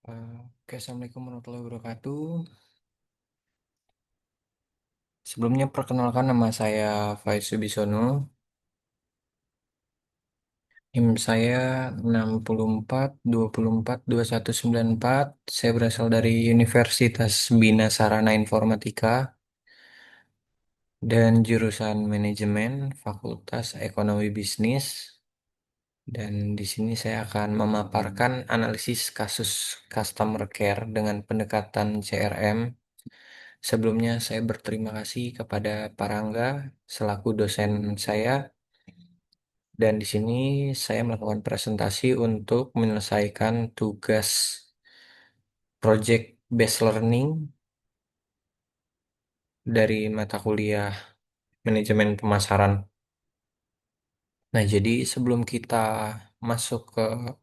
Oke, Assalamualaikum warahmatullahi wabarakatuh. Sebelumnya perkenalkan nama saya Faiz Subisono. NIM saya 64 24 2194. Saya berasal dari Universitas Bina Sarana Informatika dan jurusan Manajemen Fakultas Ekonomi Bisnis. Dan di sini saya akan memaparkan analisis kasus customer care dengan pendekatan CRM. Sebelumnya saya berterima kasih kepada Parangga selaku dosen saya dan di sini saya melakukan presentasi untuk menyelesaikan tugas project based learning dari mata kuliah manajemen pemasaran. Nah, jadi sebelum kita masuk ke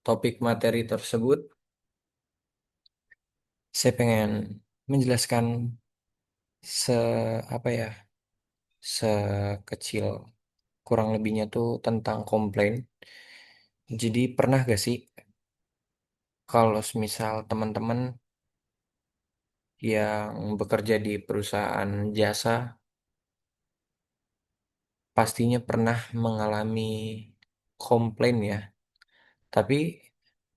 topik materi tersebut, saya pengen menjelaskan se apa ya, sekecil kurang lebihnya tuh tentang komplain. Jadi pernah gak sih kalau misal teman-teman yang bekerja di perusahaan jasa pastinya pernah mengalami komplain ya. Tapi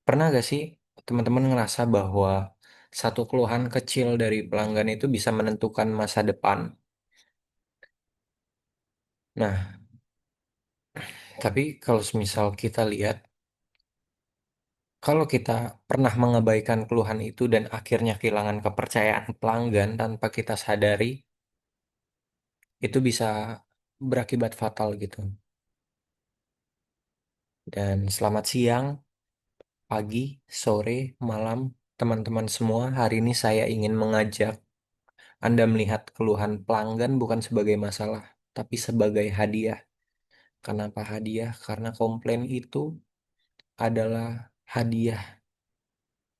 pernah gak sih teman-teman ngerasa bahwa satu keluhan kecil dari pelanggan itu bisa menentukan masa depan? Nah, tapi kalau misal kita lihat, kalau kita pernah mengabaikan keluhan itu dan akhirnya kehilangan kepercayaan pelanggan tanpa kita sadari, itu bisa berakibat fatal gitu. Dan selamat siang, pagi, sore, malam, teman-teman semua. Hari ini saya ingin mengajak Anda melihat keluhan pelanggan bukan sebagai masalah, tapi sebagai hadiah. Kenapa hadiah? Karena komplain itu adalah hadiah.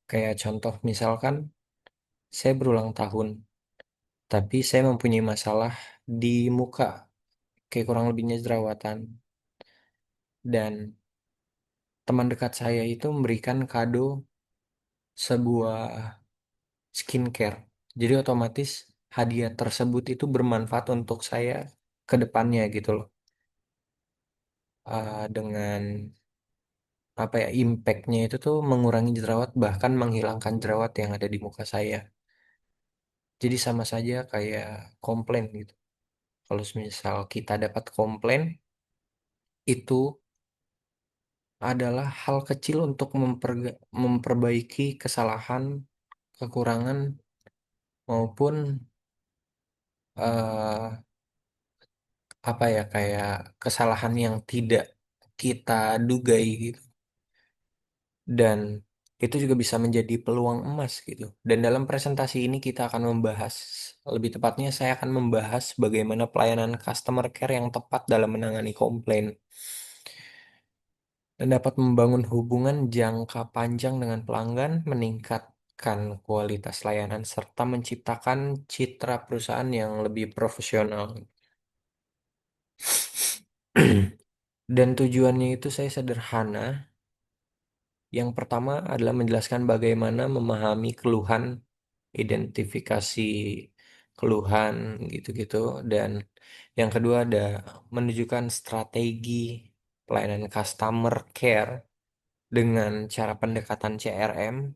Kayak contoh misalkan, saya berulang tahun, tapi saya mempunyai masalah di muka, kayak kurang lebihnya jerawatan. Dan teman dekat saya itu memberikan kado sebuah skincare. Jadi otomatis hadiah tersebut itu bermanfaat untuk saya ke depannya gitu loh. Dengan apa ya impactnya itu tuh mengurangi jerawat bahkan menghilangkan jerawat yang ada di muka saya. Jadi sama saja kayak komplain gitu. Kalau misal kita dapat komplain itu adalah hal kecil untuk memperbaiki kesalahan, kekurangan maupun eh, apa ya kayak kesalahan yang tidak kita dugai gitu. Dan itu juga bisa menjadi peluang emas gitu. Dan dalam presentasi ini kita akan membahas, lebih tepatnya saya akan membahas bagaimana pelayanan customer care yang tepat dalam menangani komplain dan dapat membangun hubungan jangka panjang dengan pelanggan, meningkatkan kualitas layanan serta menciptakan citra perusahaan yang lebih profesional. Dan tujuannya itu saya sederhana. Yang pertama adalah menjelaskan bagaimana memahami keluhan, identifikasi keluhan gitu-gitu. Dan yang kedua ada menunjukkan strategi pelayanan customer care dengan cara pendekatan CRM.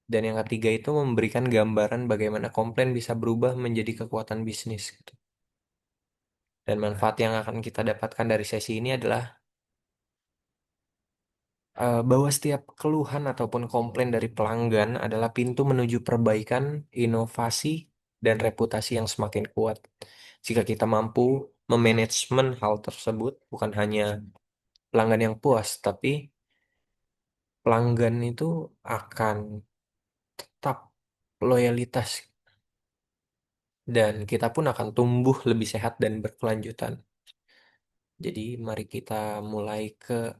Dan yang ketiga itu memberikan gambaran bagaimana komplain bisa berubah menjadi kekuatan bisnis gitu. Dan manfaat yang akan kita dapatkan dari sesi ini adalah bahwa setiap keluhan ataupun komplain dari pelanggan adalah pintu menuju perbaikan, inovasi, dan reputasi yang semakin kuat. Jika kita mampu memanajemen hal tersebut, bukan hanya pelanggan yang puas, tapi pelanggan itu akan tetap loyalitas dan kita pun akan tumbuh lebih sehat dan berkelanjutan. Jadi mari kita mulai ke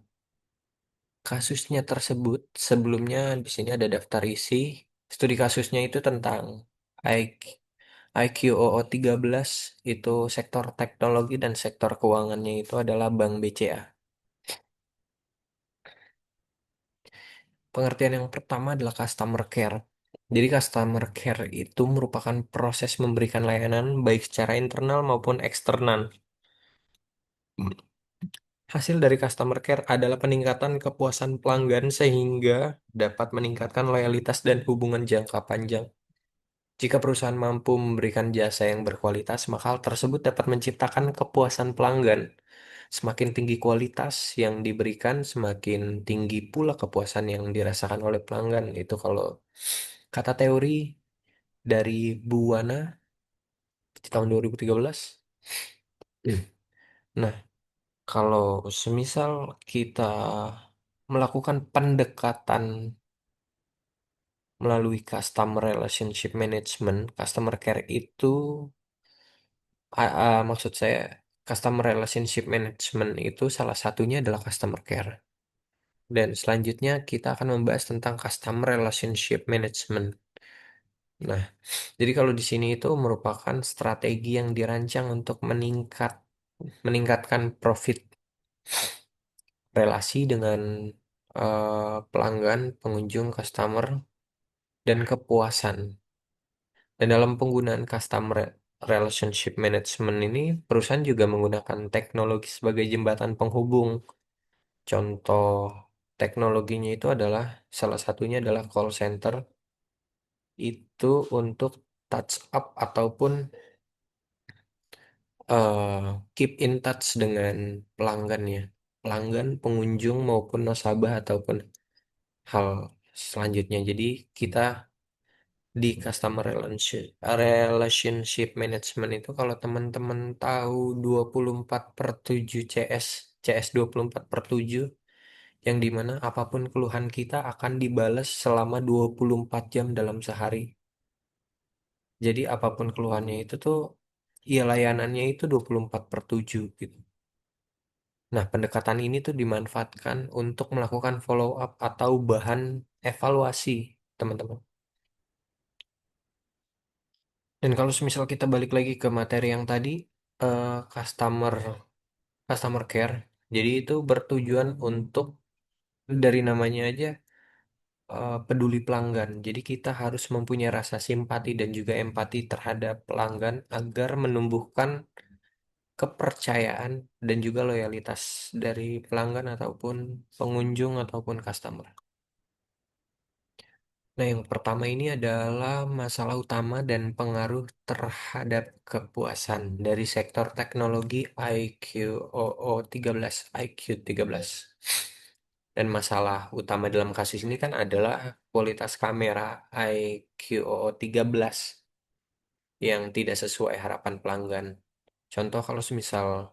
kasusnya tersebut. Sebelumnya di sini ada daftar isi. Studi kasusnya itu tentang IQ, IQOO 13 itu sektor teknologi dan sektor keuangannya itu adalah Bank BCA. Pengertian yang pertama adalah customer care. Jadi customer care itu merupakan proses memberikan layanan baik secara internal maupun eksternal. Hasil dari customer care adalah peningkatan kepuasan pelanggan sehingga dapat meningkatkan loyalitas dan hubungan jangka panjang. Jika perusahaan mampu memberikan jasa yang berkualitas, maka hal tersebut dapat menciptakan kepuasan pelanggan. Semakin tinggi kualitas yang diberikan, semakin tinggi pula kepuasan yang dirasakan oleh pelanggan. Itu kalau kata teori dari Buwana di tahun 2013. Nah, kalau semisal kita melakukan pendekatan melalui customer relationship management, customer care itu, maksud saya, customer relationship management itu salah satunya adalah customer care. Dan selanjutnya kita akan membahas tentang customer relationship management. Nah, jadi kalau di sini itu merupakan strategi yang dirancang untuk meningkatkan profit relasi dengan pelanggan, pengunjung, customer, dan kepuasan. Dan dalam penggunaan customer relationship management ini, perusahaan juga menggunakan teknologi sebagai jembatan penghubung. Contoh teknologinya itu adalah salah satunya adalah call center itu untuk touch up ataupun eh, keep in touch dengan pelanggan ya. Pelanggan, pengunjung maupun nasabah ataupun hal selanjutnya. Jadi kita di customer relationship management itu kalau teman-teman tahu 24/7 CS, CS 24/7 yang dimana apapun keluhan kita akan dibalas selama 24 jam dalam sehari. Jadi apapun keluhannya itu tuh ya layanannya itu 24/7 gitu. Nah, pendekatan ini tuh dimanfaatkan untuk melakukan follow up atau bahan evaluasi, teman-teman. Dan kalau semisal kita balik lagi ke materi yang tadi, eh, customer customer care, jadi itu bertujuan untuk dari namanya aja peduli pelanggan. Jadi kita harus mempunyai rasa simpati dan juga empati terhadap pelanggan agar menumbuhkan kepercayaan dan juga loyalitas dari pelanggan ataupun pengunjung ataupun customer. Nah, yang pertama ini adalah masalah utama dan pengaruh terhadap kepuasan dari sektor teknologi IQ 13. Dan masalah utama dalam kasus ini kan adalah kualitas kamera IQ 13 yang tidak sesuai harapan pelanggan. Contoh kalau semisal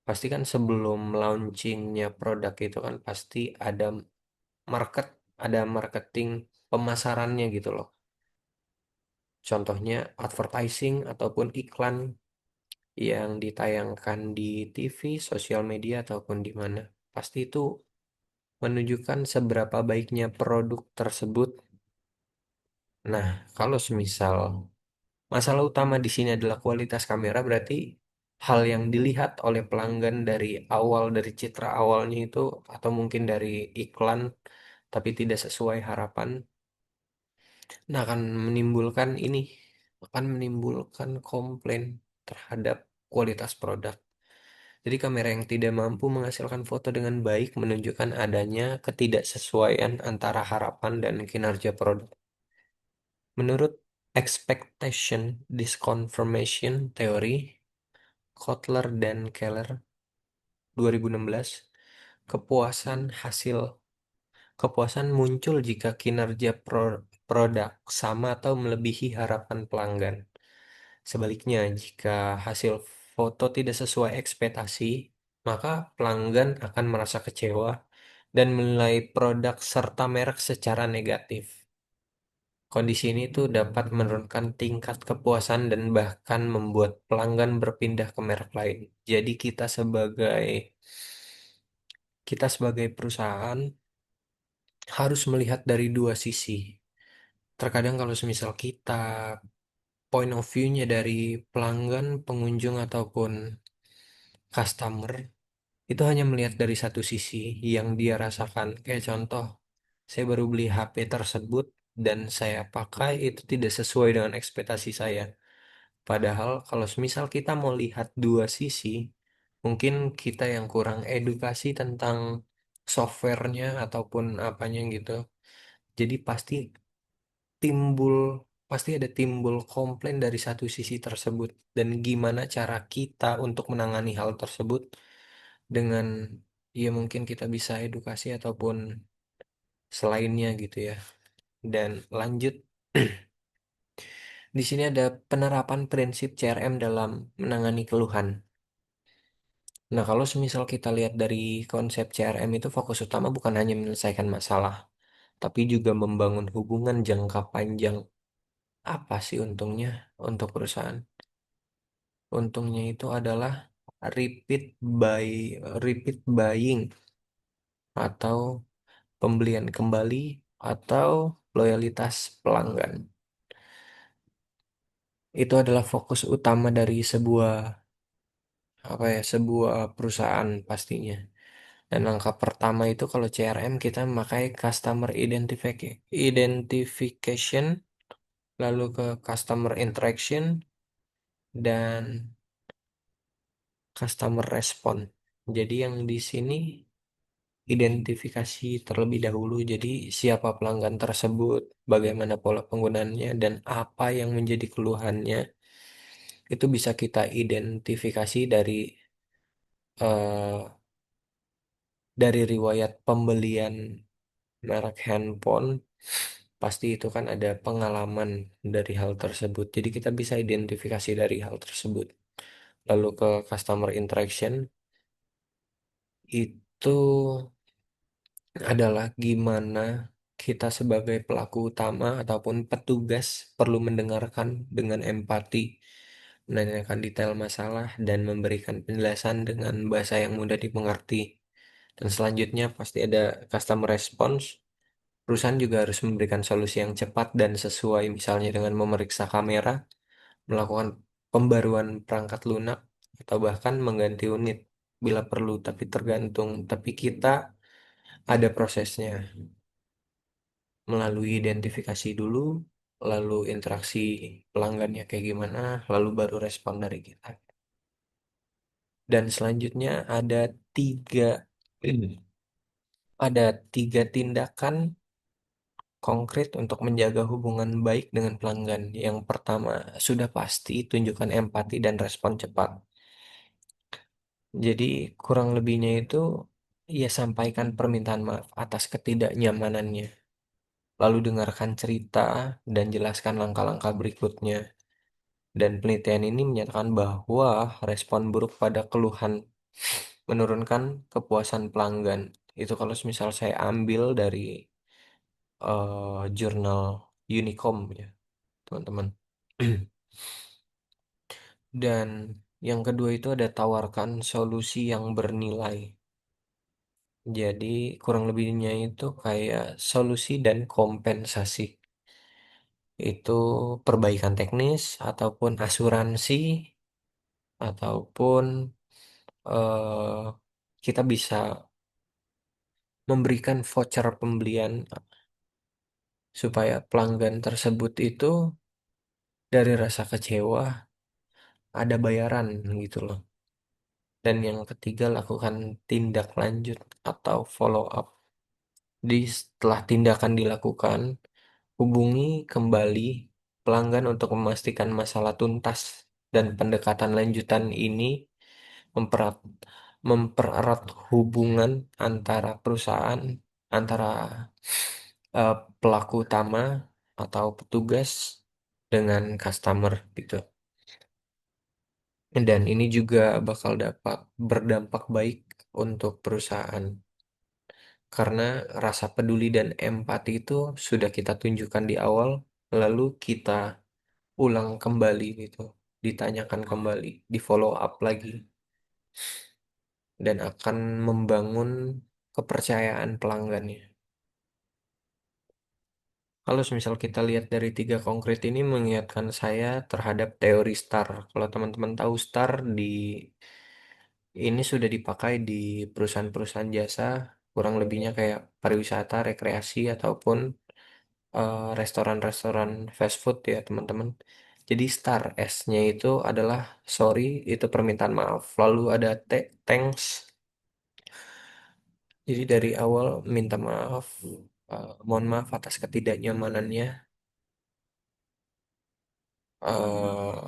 pasti kan sebelum launchingnya produk itu kan pasti market, ada marketing pemasarannya gitu loh. Contohnya advertising ataupun iklan yang ditayangkan di TV, sosial media ataupun di mana. Pasti itu menunjukkan seberapa baiknya produk tersebut. Nah, kalau semisal masalah utama di sini adalah kualitas kamera, berarti hal yang dilihat oleh pelanggan dari awal, dari citra awalnya itu, atau mungkin dari iklan, tapi tidak sesuai harapan, nah akan menimbulkan komplain terhadap kualitas produk. Jadi kamera yang tidak mampu menghasilkan foto dengan baik menunjukkan adanya ketidaksesuaian antara harapan dan kinerja produk. Menurut expectation disconfirmation theory, Kotler dan Keller 2016, kepuasan hasil kepuasan muncul jika kinerja produk sama atau melebihi harapan pelanggan. Sebaliknya, jika hasil foto tidak sesuai ekspektasi, maka pelanggan akan merasa kecewa dan menilai produk serta merek secara negatif. Kondisi ini tuh dapat menurunkan tingkat kepuasan dan bahkan membuat pelanggan berpindah ke merek lain. Jadi kita sebagai perusahaan harus melihat dari dua sisi. Terkadang kalau semisal kita point of view-nya dari pelanggan, pengunjung ataupun customer itu hanya melihat dari satu sisi yang dia rasakan. Kayak contoh, Saya baru beli HP tersebut dan saya pakai itu tidak sesuai dengan ekspektasi saya. Padahal kalau semisal kita mau lihat dua sisi, mungkin kita yang kurang edukasi tentang softwarenya ataupun apanya gitu. Jadi timbul pasti ada timbul komplain dari satu sisi tersebut, dan gimana cara kita untuk menangani hal tersebut dengan ya mungkin kita bisa edukasi ataupun selainnya gitu ya. Dan lanjut, di sini ada penerapan prinsip CRM dalam menangani keluhan. Nah, kalau semisal kita lihat dari konsep CRM itu fokus utama bukan hanya menyelesaikan masalah, tapi juga membangun hubungan jangka panjang. Apa sih untungnya untuk perusahaan? Untungnya itu adalah repeat buy, repeat buying atau pembelian kembali atau loyalitas pelanggan. Itu adalah fokus utama dari sebuah perusahaan pastinya. Dan langkah pertama itu kalau CRM kita memakai identification, lalu ke customer interaction dan customer response. Jadi yang di sini identifikasi terlebih dahulu. Jadi siapa pelanggan tersebut, bagaimana pola penggunaannya, dan apa yang menjadi keluhannya. Itu bisa kita identifikasi eh, dari riwayat pembelian merek handphone. Pasti itu kan ada pengalaman dari hal tersebut. Jadi kita bisa identifikasi dari hal tersebut. Lalu ke customer interaction, itu adalah gimana kita sebagai pelaku utama ataupun petugas perlu mendengarkan dengan empati, menanyakan detail masalah, dan memberikan penjelasan dengan bahasa yang mudah dimengerti. Dan selanjutnya pasti ada customer response. Perusahaan juga harus memberikan solusi yang cepat dan sesuai, misalnya dengan memeriksa kamera, melakukan pembaruan perangkat lunak, atau bahkan mengganti unit bila perlu, tapi tergantung. Tapi kita ada prosesnya melalui identifikasi dulu, lalu interaksi pelanggannya kayak gimana, lalu baru respon dari kita. Dan selanjutnya tiga, ada tiga tindakan konkret untuk menjaga hubungan baik dengan pelanggan. Yang pertama, sudah pasti tunjukkan empati dan respon cepat. Jadi kurang lebihnya itu ya sampaikan permintaan maaf atas ketidaknyamanannya. Lalu dengarkan cerita dan jelaskan langkah-langkah berikutnya. Dan penelitian ini menyatakan bahwa respon buruk pada keluhan menurunkan kepuasan pelanggan. Itu kalau misal saya ambil dari jurnal Unicom ya, teman-teman. Dan yang kedua itu ada tawarkan solusi yang bernilai. Jadi kurang lebihnya itu kayak solusi dan kompensasi. Itu perbaikan teknis ataupun asuransi ataupun eh, kita bisa memberikan voucher pembelian supaya pelanggan tersebut itu dari rasa kecewa ada bayaran gitu loh. Dan yang ketiga, lakukan tindak lanjut atau follow up. Setelah tindakan dilakukan, hubungi kembali pelanggan untuk memastikan masalah tuntas, dan pendekatan lanjutan ini memperat mempererat hubungan antara perusahaan, antara pelaku utama atau petugas dengan customer gitu. Dan ini juga bakal dapat berdampak baik untuk perusahaan karena rasa peduli dan empati itu sudah kita tunjukkan di awal, lalu kita ulang kembali gitu, ditanyakan kembali, di follow up lagi, dan akan membangun kepercayaan pelanggannya. Kalau misal kita lihat dari tiga konkret ini mengingatkan saya terhadap teori STAR. Kalau teman-teman tahu STAR, ini sudah dipakai di perusahaan-perusahaan jasa kurang lebihnya kayak pariwisata, rekreasi, ataupun restoran-restoran fast food ya teman-teman. Jadi star S-nya itu adalah sorry, itu permintaan maaf. Lalu ada thanks. Jadi dari awal minta maaf, mohon maaf atas ketidaknyamanannya.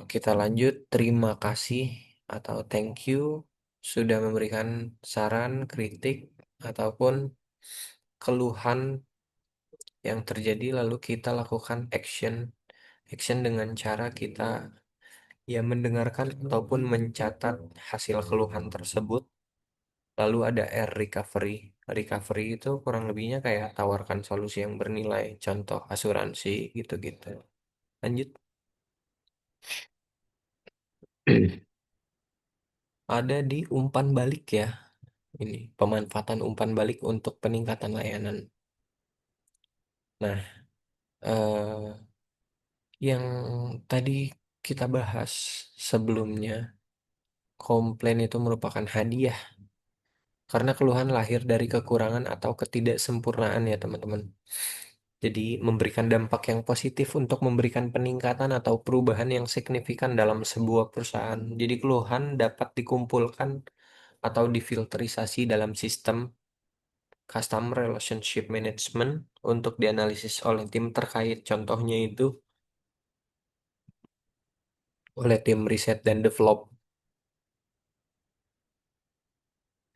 Kita lanjut, terima kasih atau thank you sudah memberikan saran, kritik, ataupun keluhan yang terjadi lalu kita lakukan action. Action dengan cara kita ya mendengarkan ataupun mencatat hasil keluhan tersebut. Lalu ada R recovery. Recovery itu kurang lebihnya kayak tawarkan solusi yang bernilai, contoh asuransi gitu-gitu. Lanjut. Ada di umpan balik ya. Ini pemanfaatan umpan balik untuk peningkatan layanan. Nah, yang tadi kita bahas sebelumnya, komplain itu merupakan hadiah karena keluhan lahir dari kekurangan atau ketidaksempurnaan ya teman-teman. Jadi memberikan dampak yang positif untuk memberikan peningkatan atau perubahan yang signifikan dalam sebuah perusahaan. Jadi keluhan dapat dikumpulkan atau difilterisasi dalam sistem Customer Relationship Management untuk dianalisis oleh tim terkait. Contohnya itu oleh tim riset dan develop.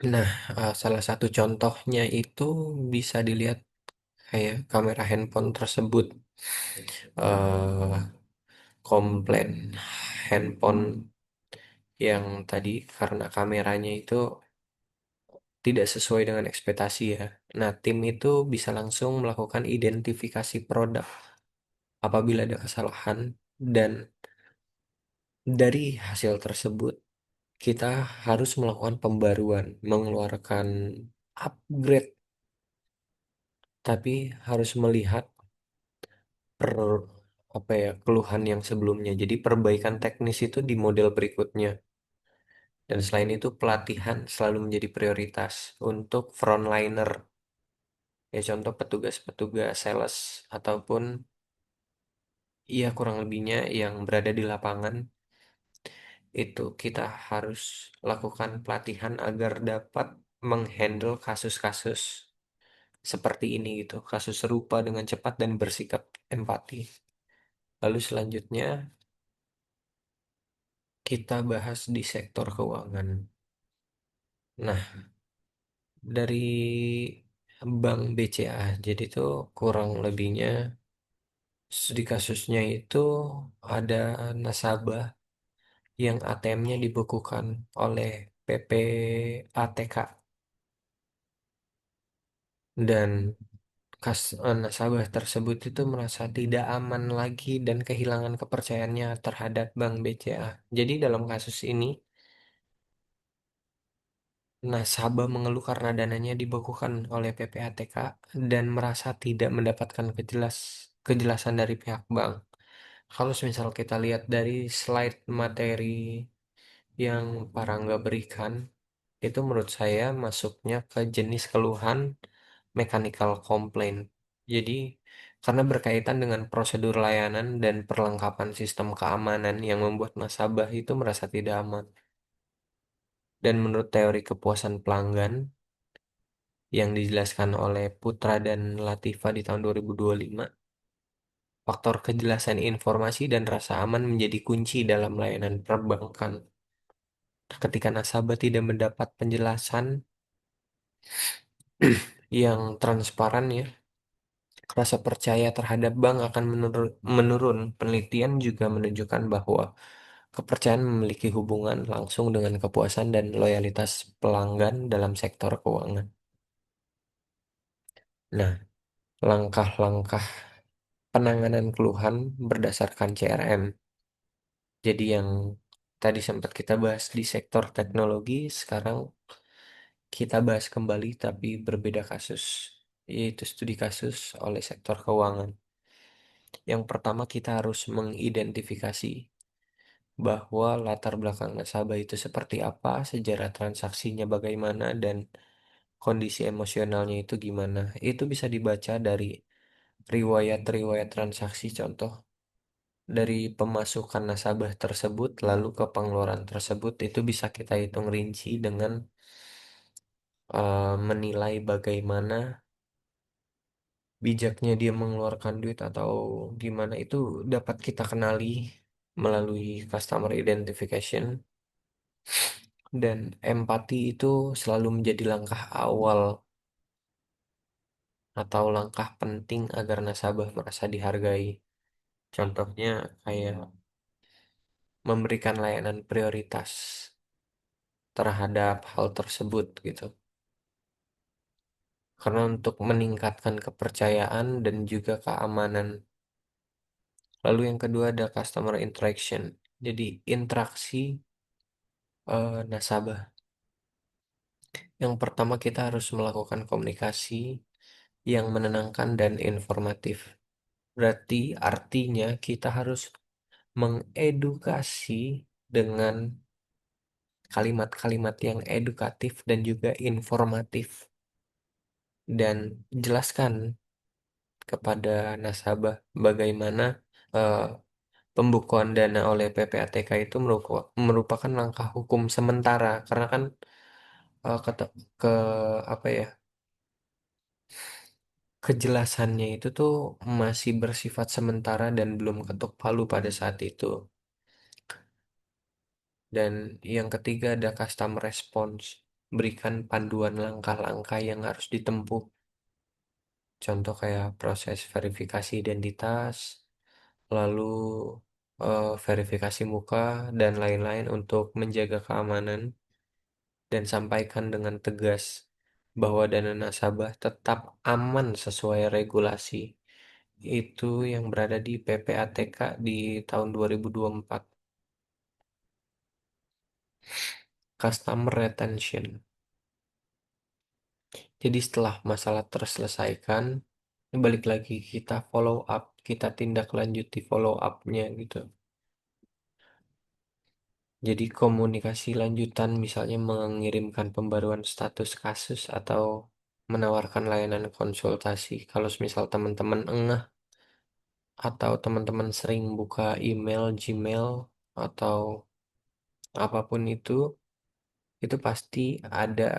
Nah, salah satu contohnya itu bisa dilihat kayak kamera handphone tersebut. eh Komplain handphone yang tadi karena kameranya itu tidak sesuai dengan ekspektasi ya. Nah, tim itu bisa langsung melakukan identifikasi produk apabila ada kesalahan dan dari hasil tersebut kita harus melakukan pembaruan, mengeluarkan upgrade, tapi harus melihat per apa ya keluhan yang sebelumnya. Jadi perbaikan teknis itu di model berikutnya. Dan selain itu pelatihan selalu menjadi prioritas untuk frontliner. Ya contoh petugas-petugas sales ataupun ya kurang lebihnya yang berada di lapangan itu kita harus lakukan pelatihan agar dapat menghandle kasus-kasus seperti ini gitu, kasus serupa dengan cepat dan bersikap empati. Lalu selanjutnya kita bahas di sektor keuangan. Nah, dari Bank BCA, jadi itu kurang lebihnya di kasusnya itu ada nasabah yang ATM-nya dibekukan oleh PPATK dan nasabah tersebut itu merasa tidak aman lagi dan kehilangan kepercayaannya terhadap Bank BCA. Jadi dalam kasus ini, nasabah mengeluh karena dananya dibekukan oleh PPATK dan merasa tidak mendapatkan kejelasan dari pihak bank. Kalau misal kita lihat dari slide materi yang Parangga berikan, itu menurut saya masuknya ke jenis keluhan mechanical complaint. Jadi, karena berkaitan dengan prosedur layanan dan perlengkapan sistem keamanan yang membuat nasabah itu merasa tidak aman. Dan menurut teori kepuasan pelanggan yang dijelaskan oleh Putra dan Latifa di tahun 2025, faktor kejelasan informasi dan rasa aman menjadi kunci dalam layanan perbankan. Ketika nasabah tidak mendapat penjelasan yang transparan ya, rasa percaya terhadap bank akan menurun. Penelitian juga menunjukkan bahwa kepercayaan memiliki hubungan langsung dengan kepuasan dan loyalitas pelanggan dalam sektor keuangan. Nah, langkah-langkah penanganan keluhan berdasarkan CRM. Jadi yang tadi sempat kita bahas di sektor teknologi, sekarang kita bahas kembali tapi berbeda kasus, yaitu studi kasus oleh sektor keuangan. Yang pertama kita harus mengidentifikasi bahwa latar belakang nasabah itu seperti apa, sejarah transaksinya bagaimana, dan kondisi emosionalnya itu gimana. Itu bisa dibaca dari riwayat-riwayat transaksi, contoh dari pemasukan nasabah tersebut lalu ke pengeluaran tersebut itu bisa kita hitung rinci dengan menilai bagaimana bijaknya dia mengeluarkan duit atau gimana itu dapat kita kenali melalui customer identification. Dan empati itu selalu menjadi langkah awal atau langkah penting agar nasabah merasa dihargai. Contohnya kayak memberikan layanan prioritas terhadap hal tersebut gitu. Karena untuk meningkatkan kepercayaan dan juga keamanan. Lalu yang kedua ada customer interaction. Jadi interaksi nasabah. Yang pertama kita harus melakukan komunikasi yang menenangkan dan informatif. Berarti artinya kita harus mengedukasi dengan kalimat-kalimat yang edukatif dan juga informatif. Dan jelaskan kepada nasabah bagaimana eh, pembukuan dana oleh PPATK itu merupakan langkah hukum sementara karena kan ke apa ya, kejelasannya itu tuh masih bersifat sementara dan belum ketuk palu pada saat itu. Dan yang ketiga ada customer response. Berikan panduan langkah-langkah yang harus ditempuh. Contoh kayak proses verifikasi identitas, lalu verifikasi muka, dan lain-lain untuk menjaga keamanan. Dan sampaikan dengan tegas bahwa dana nasabah tetap aman sesuai regulasi. Itu yang berada di PPATK di tahun 2024. Customer retention. Jadi setelah masalah terselesaikan, ini balik lagi kita follow up, kita tindak lanjuti follow up-nya gitu. Jadi komunikasi lanjutan misalnya mengirimkan pembaruan status kasus atau menawarkan layanan konsultasi. Kalau misal teman-teman engah atau teman-teman sering buka email, Gmail atau apapun itu pasti ada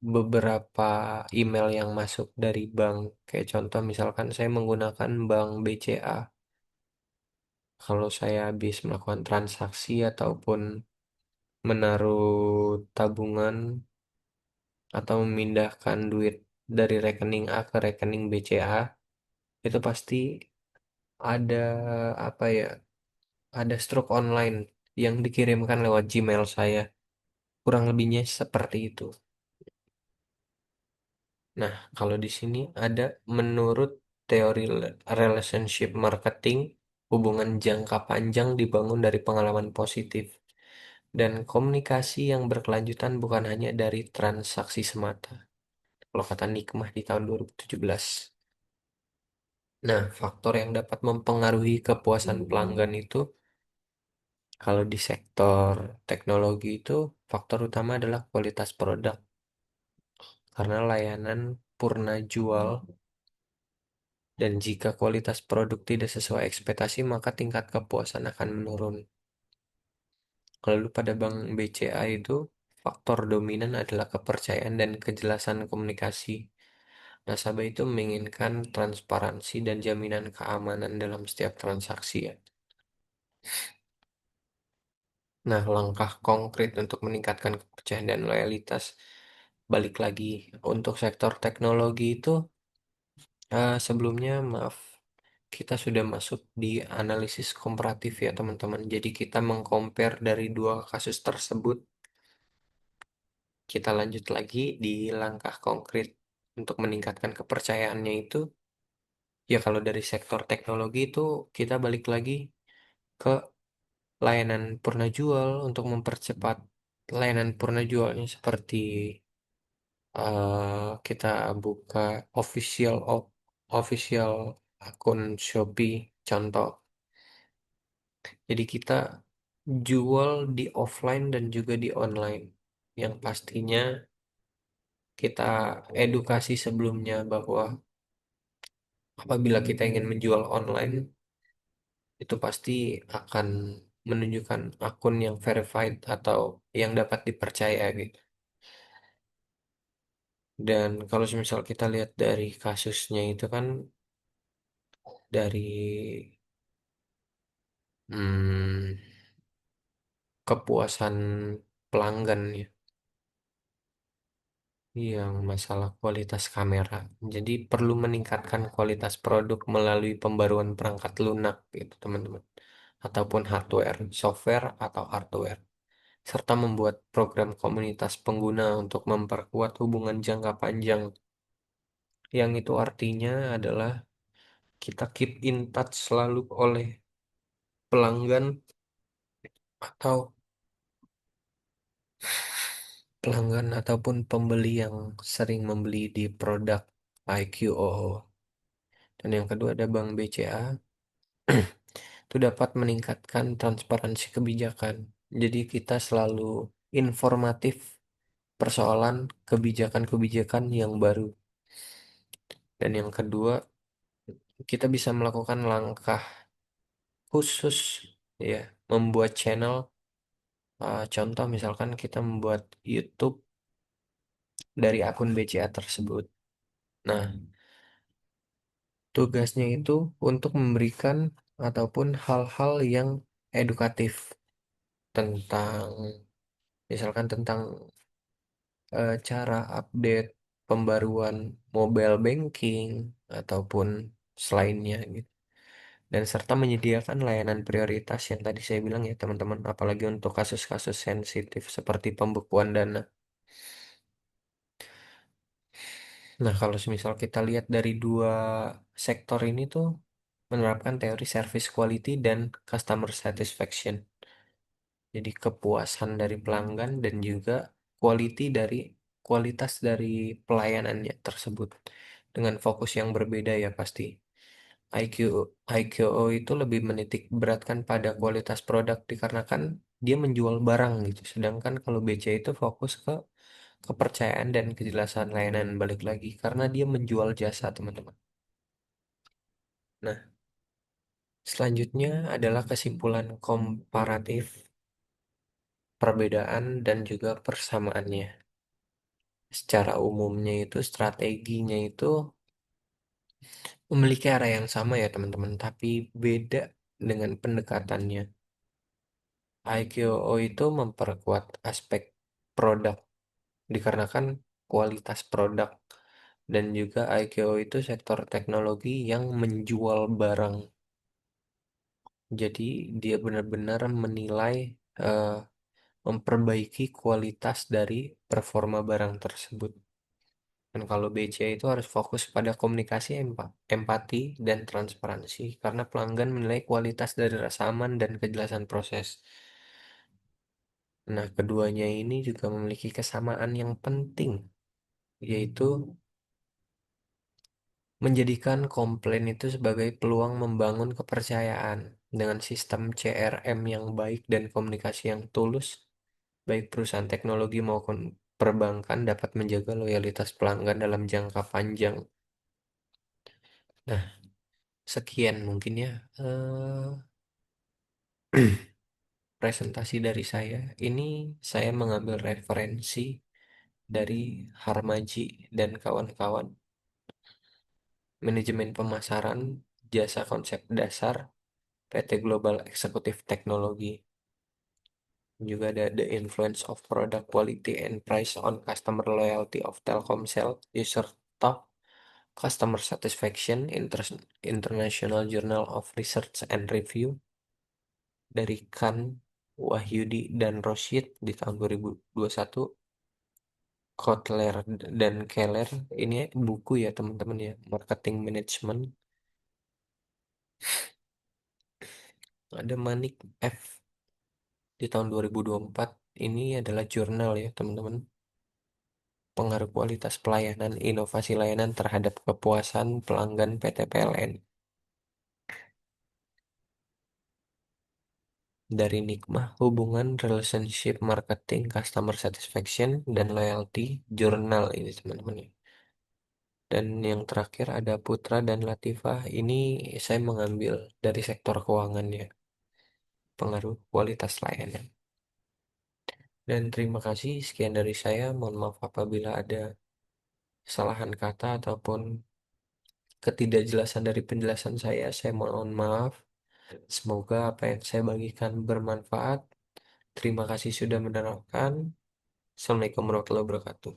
beberapa email yang masuk dari bank. Kayak contoh misalkan saya menggunakan bank BCA. Kalau saya habis melakukan transaksi ataupun menaruh tabungan atau memindahkan duit dari rekening A ke rekening BCA, itu pasti ada apa ya? Ada struk online yang dikirimkan lewat Gmail saya. Kurang lebihnya seperti itu. Nah, kalau di sini ada menurut teori relationship marketing, hubungan jangka panjang dibangun dari pengalaman positif dan komunikasi yang berkelanjutan bukan hanya dari transaksi semata. Kalau kata Nikmah di tahun 2017. Nah, faktor yang dapat mempengaruhi kepuasan pelanggan itu kalau di sektor teknologi itu faktor utama adalah kualitas produk karena layanan purna jual. Dan jika kualitas produk tidak sesuai ekspektasi, maka tingkat kepuasan akan menurun. Lalu pada Bank BCA itu, faktor dominan adalah kepercayaan dan kejelasan komunikasi. Nasabah itu menginginkan transparansi dan jaminan keamanan dalam setiap transaksi ya. Nah, langkah konkret untuk meningkatkan kepercayaan dan loyalitas, balik lagi untuk sektor teknologi itu, sebelumnya maaf, kita sudah masuk di analisis komparatif ya teman-teman. Jadi kita mengcompare dari dua kasus tersebut. Kita lanjut lagi di langkah konkret untuk meningkatkan kepercayaannya itu. Ya kalau dari sektor teknologi itu kita balik lagi ke layanan purna jual untuk mempercepat layanan purna jualnya seperti kita buka official akun Shopee contoh. Jadi kita jual di offline dan juga di online. Yang pastinya kita edukasi sebelumnya bahwa apabila kita ingin menjual online, itu pasti akan menunjukkan akun yang verified atau yang dapat dipercaya gitu. Dan kalau misal kita lihat dari kasusnya itu kan dari hmm, kepuasan pelanggan ya, yang masalah kualitas kamera. Jadi perlu meningkatkan kualitas produk melalui pembaruan perangkat lunak gitu teman-teman. Ataupun hardware, software atau hardware. Serta membuat program komunitas pengguna untuk memperkuat hubungan jangka panjang. Yang itu artinya adalah kita keep in touch selalu oleh pelanggan atau ataupun pembeli yang sering membeli di produk IQOO. Dan yang kedua ada Bank BCA, itu dapat meningkatkan transparansi kebijakan. Jadi kita selalu informatif persoalan kebijakan-kebijakan yang baru. Dan yang kedua, kita bisa melakukan langkah khusus ya, membuat channel. Contoh misalkan kita membuat YouTube dari akun BCA tersebut. Nah, tugasnya itu untuk memberikan ataupun hal-hal yang edukatif tentang misalkan tentang cara update pembaruan mobile banking ataupun selainnya gitu. Dan serta menyediakan layanan prioritas yang tadi saya bilang ya teman-teman, apalagi untuk kasus-kasus sensitif seperti pembekuan dana. Nah, kalau misal kita lihat dari dua sektor ini tuh menerapkan teori service quality dan customer satisfaction. Jadi kepuasan dari pelanggan dan juga kualitas dari pelayanannya tersebut dengan fokus yang berbeda ya pasti. IQ, IQO itu lebih menitik beratkan pada kualitas produk dikarenakan dia menjual barang gitu. Sedangkan kalau BC itu fokus ke kepercayaan dan kejelasan layanan balik lagi karena dia menjual jasa teman-teman. Nah, selanjutnya adalah kesimpulan komparatif, perbedaan dan juga persamaannya. Secara umumnya itu strateginya itu memiliki arah yang sama ya teman-teman, tapi beda dengan pendekatannya. IQO itu memperkuat aspek produk dikarenakan kualitas produk dan juga IQO itu sektor teknologi yang menjual barang. Jadi dia benar-benar menilai eh, memperbaiki kualitas dari performa barang tersebut. Dan kalau BC itu harus fokus pada komunikasi, empati, dan transparansi karena pelanggan menilai kualitas dari rasa aman dan kejelasan proses. Nah, keduanya ini juga memiliki kesamaan yang penting, yaitu menjadikan komplain itu sebagai peluang membangun kepercayaan dengan sistem CRM yang baik dan komunikasi yang tulus. Baik perusahaan teknologi maupun perbankan dapat menjaga loyalitas pelanggan dalam jangka panjang. Nah, sekian mungkin ya presentasi dari saya. Ini saya mengambil referensi dari Harmaji dan kawan-kawan, manajemen pemasaran, jasa konsep dasar, PT Global Eksekutif Teknologi. Juga ada The Influence of Product Quality and Price on Customer Loyalty of Telkomsel, User Top, Customer Satisfaction, International Journal of Research and Review dari Khan, Wahyudi, dan Roshid di tahun 2021. Kotler dan Keller, ini buku ya teman-teman ya, Marketing Management. Ada Manik F di tahun 2024. Ini adalah jurnal ya teman-teman. Pengaruh kualitas pelayanan, inovasi layanan terhadap kepuasan pelanggan PT PLN. Dari Nikmah, hubungan, relationship, marketing, customer satisfaction, dan loyalty, jurnal ini teman-teman ya. Dan yang terakhir ada Putra dan Latifah. Ini saya mengambil dari sektor keuangan ya, pengaruh kualitas layanan. Dan terima kasih, sekian dari saya. Mohon maaf apabila ada kesalahan kata ataupun ketidakjelasan dari penjelasan saya. Saya mohon maaf. Semoga apa yang saya bagikan bermanfaat. Terima kasih sudah menerangkan. Assalamualaikum warahmatullahi wabarakatuh.